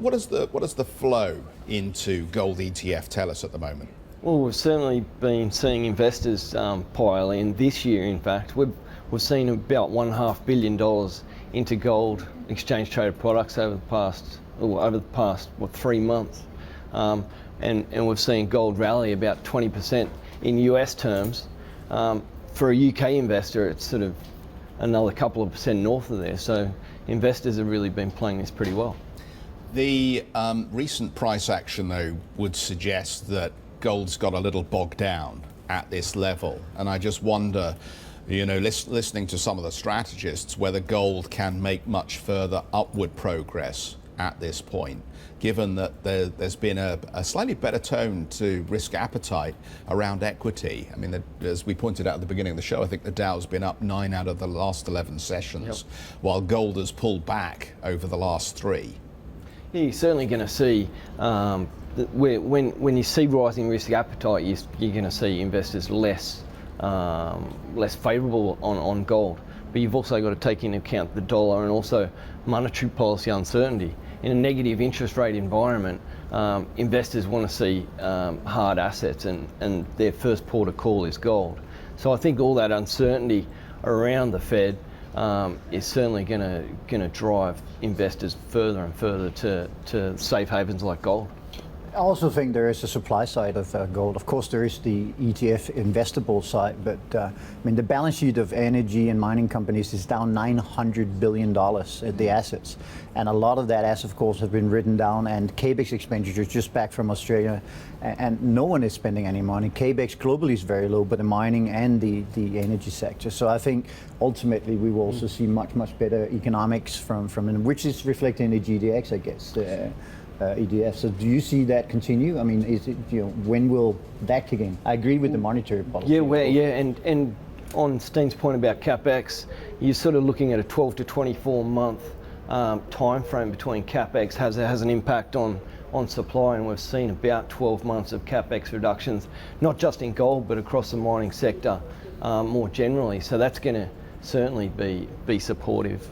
What is the flow into gold ETF tell us at the moment? Well, we've certainly been seeing investors pile in this year. In fact, we've seen about $1.5 billion into gold exchange traded products over the past 3 months, and we've seen gold rally about 20% in US terms. For a UK investor, it's sort of another couple of percent north of there. So investors have really been playing this pretty well. The recent price action, though, would suggest that gold's got a little bogged down at this level. And I just wonder, you know, listening to some of the strategists, whether gold can make much further upward progress at this point, given that there's been a slightly better tone to risk appetite around equity. I mean, as we pointed out at the beginning of the show, I think the Dow's been up 9 out of the last 11 sessions, while gold has pulled back over the last 3. Yeah, you're certainly going to see, when you see rising risk appetite, you're going to see investors less favourable on gold. But you've also got to take into account the dollar and also monetary policy uncertainty. In a negative interest rate environment, investors want to see hard assets, and their first port of call is gold. So I think all that uncertainty around the Fed is certainly going to drive investors further and further to safe havens like gold. I also think there is a supply side of gold. Of course, there is the ETF investable side, but I mean, the balance sheet of energy and mining companies is down $900 billion at the assets. And a lot of that assets, of course, have been written down, and CAPEX expenditures just back from Australia, and no one is spending any money. CAPEX globally is very low, but the mining and the energy sector. So I think ultimately we will also see much better economics from which is reflected in the GDX, I guess. EDF. So do you see that continue? I mean, is it, you know, when will that kick in? I agree with the monetary policy. And on Steen's point about CapEx, you're sort of looking at a 12 to 24 month time frame between CapEx has an impact on supply, and we've seen about 12 months of CapEx reductions, not just in gold but across the mining sector more generally. So that's going to certainly be supportive